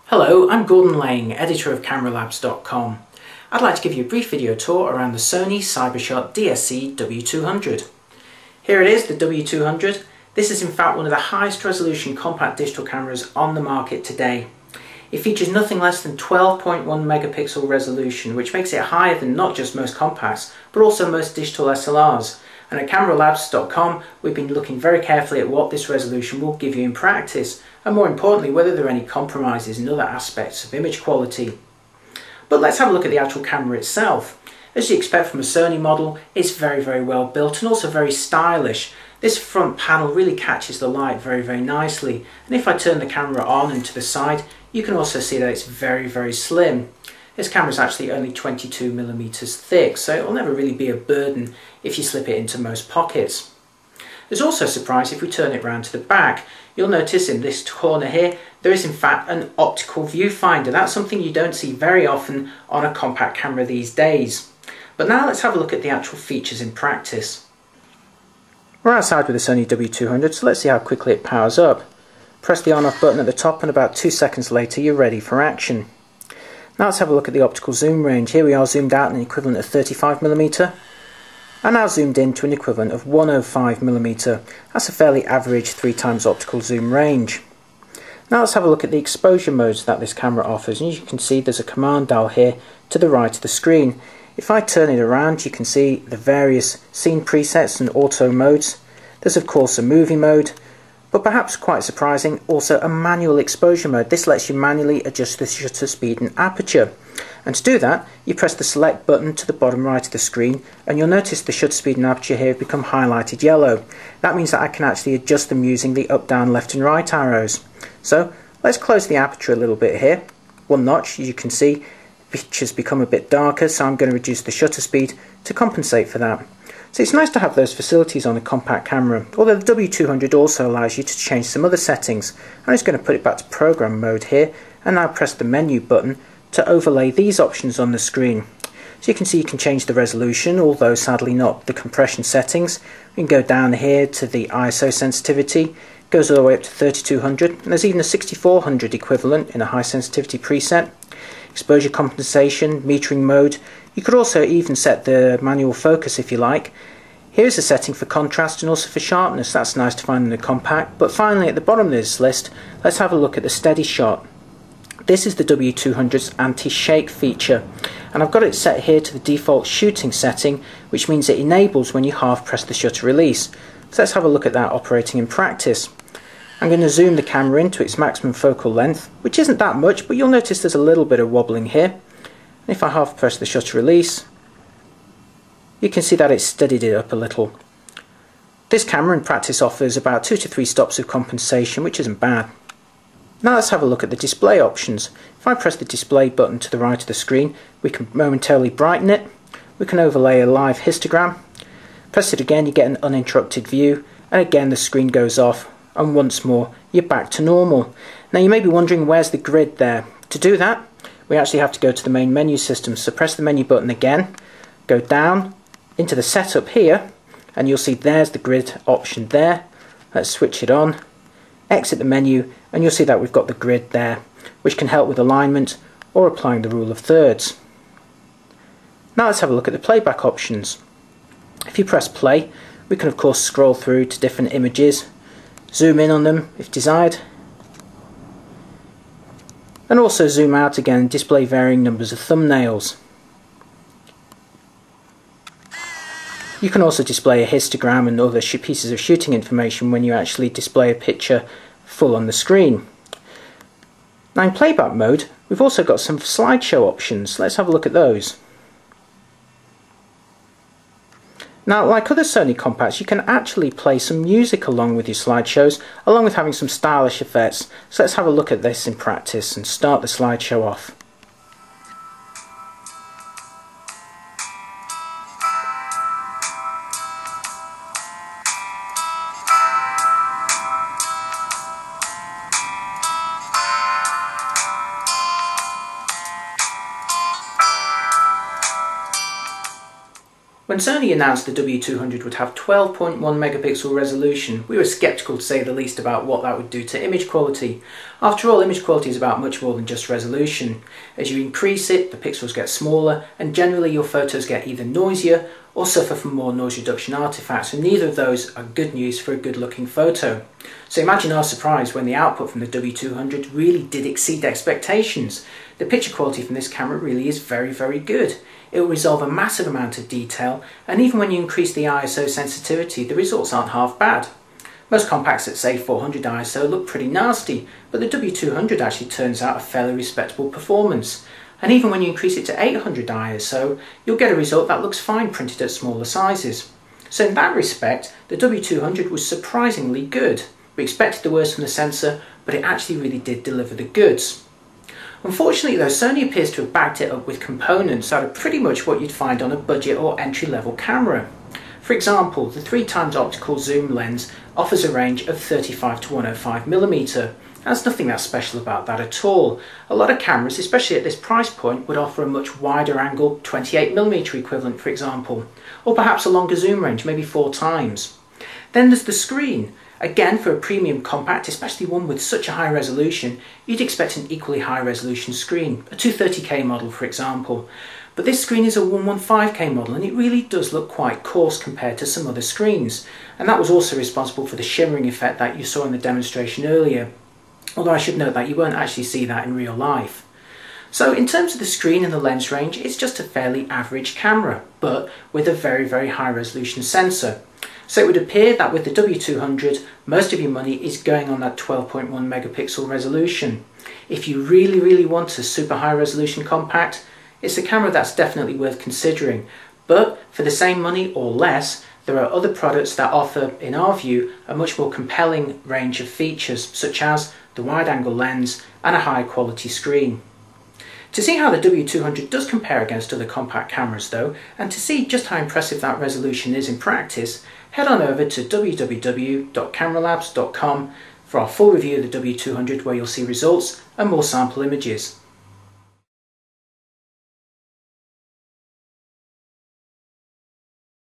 Hello, I'm Gordon Lang, editor of CameraLabs.com. I'd like to give you a brief video tour around the Sony Cybershot DSC W200. Here it is, the W200. This is in fact one of the highest resolution compact digital cameras on the market today. It features nothing less than 12.1 megapixel resolution, which makes it higher than not just most compacts, but also most digital SLRs. And at CameraLabs.com, we've been looking very carefully at what this resolution will give you in practice, and more importantly, whether there are any compromises in other aspects of image quality. But let's have a look at the actual camera itself. As you expect from a Sony model, it's very well built and also very stylish. This front panel really catches the light very nicely, and if I turn the camera on and to the side, you can also see that it's very slim. This camera is actually only 22mm thick, so it will never really be a burden if you slip it into most pockets. There's also a surprise if we turn it round to the back. You'll notice in this corner here, there is in fact an optical viewfinder. That's something you don't see very often on a compact camera these days. But now let's have a look at the actual features in practice. We're outside with the Sony W200, so let's see how quickly it powers up. Press the on-off button at the top and about 2 seconds later you're ready for action. Now let's have a look at the optical zoom range. Here we are zoomed out an equivalent of 35mm, and now zoomed in to an equivalent of 105mm. That's a fairly average 3x optical zoom range. Now let's have a look at the exposure modes that this camera offers, and as you can see there's a command dial here to the right of the screen. If I turn it around you can see the various scene presets and auto modes. There's of course a movie mode, but perhaps quite surprising, also a manual exposure mode. This lets you manually adjust the shutter speed and aperture. And to do that, you press the select button to the bottom right of the screen, and you'll notice the shutter speed and aperture here have become highlighted yellow. That means that I can actually adjust them using the up, down, left and right arrows. So let's close the aperture a little bit here. One notch, as you can see, picture's become a bit darker, so I'm going to reduce the shutter speed to compensate for that. So it's nice to have those facilities on a compact camera, although the W200 also allows you to change some other settings. I'm just going to put it back to program mode here, and now press the menu button to overlay these options on the screen. So you can see you can change the resolution, although sadly not the compression settings. We can go down here to the ISO sensitivity, it goes all the way up to 3200, and there's even a 6400 equivalent in a high sensitivity preset. Exposure compensation, metering mode. You could also even set the manual focus if you like. Here's a setting for contrast and also for sharpness. That's nice to find in a compact. But finally at the bottom of this list, let's have a look at the steady shot. This is the W200's anti-shake feature, and I've got it set here to the default shooting setting, which means it enables when you half press the shutter release. So let's have a look at that operating in practice. I'm going to zoom the camera into its maximum focal length, which isn't that much, but you'll notice there's a little bit of wobbling here. And if I half press the shutter release, you can see that it's steadied it up a little. This camera in practice offers about 2 to 3 stops of compensation, which isn't bad. Now let's have a look at the display options. If I press the display button to the right of the screen, we can momentarily brighten it. We can overlay a live histogram. Press it again, you get an uninterrupted view, and again the screen goes off, and once more you're back to normal. Now you may be wondering, where's the grid there? To do that, we actually have to go to the main menu system. So press the menu button again, go down into the setup here, and you'll see there's the grid option there. Let's switch it on, exit the menu, and you'll see that we've got the grid there, which can help with alignment or applying the rule of thirds. Now let's have a look at the playback options. If you press play, we can of course scroll through to different images, zoom in on them if desired, and also zoom out again and display varying numbers of thumbnails. You can also display a histogram and other pieces of shooting information when you actually display a picture full on the screen. Now in playback mode we've also got some slideshow options. Let's have a look at those. Now, like other Sony compacts, you can actually play some music along with your slideshows, along with having some stylish effects. So let's have a look at this in practice and start the slideshow off. When Sony announced the W200 would have 12.1 megapixel resolution, we were sceptical to say the least about what that would do to image quality. After all, image quality is about much more than just resolution. As you increase it, the pixels get smaller, and generally your photos get either noisier or suffer from more noise reduction artifacts, and neither of those are good news for a good looking photo. So imagine our surprise when the output from the W200 really did exceed expectations. The picture quality from this camera really is very good. It will resolve a massive amount of detail, and even when you increase the ISO sensitivity, the results aren't half bad. Most compacts at say 400 ISO look pretty nasty, but the W200 actually turns out a fairly respectable performance. And even when you increase it to 800 ISO, you'll get a result that looks fine printed at smaller sizes. So in that respect, the W200 was surprisingly good. We expected the worst from the sensor, but it actually really did deliver the goods. Unfortunately though, Sony appears to have backed it up with components that are pretty much what you'd find on a budget or entry-level camera. For example, the 3x optical zoom lens offers a range of 35 to 105mm. There's nothing that special about that at all. A lot of cameras, especially at this price point, would offer a much wider angle 28mm equivalent, for example, or perhaps a longer zoom range, maybe 4 times. Then there's the screen. Again, for a premium compact, especially one with such a high resolution, you'd expect an equally high resolution screen, a 230K model for example. But this screen is a 115K model, and it really does look quite coarse compared to some other screens. And that was also responsible for the shimmering effect that you saw in the demonstration earlier. Although I should note that you won't actually see that in real life. So in terms of the screen and the lens range, it's just a fairly average camera, but with a very high resolution sensor. So it would appear that with the W200, most of your money is going on that 12.1 megapixel resolution. If you really want a super high resolution compact, it's a camera that's definitely worth considering. But for the same money or less, there are other products that offer, in our view, a much more compelling range of features, such as the wide-angle lens and a high-quality screen. To see how the W200 does compare against other compact cameras though, and to see just how impressive that resolution is in practice, head on over to www.cameralabs.com for our full review of the W200, where you'll see results and more sample images.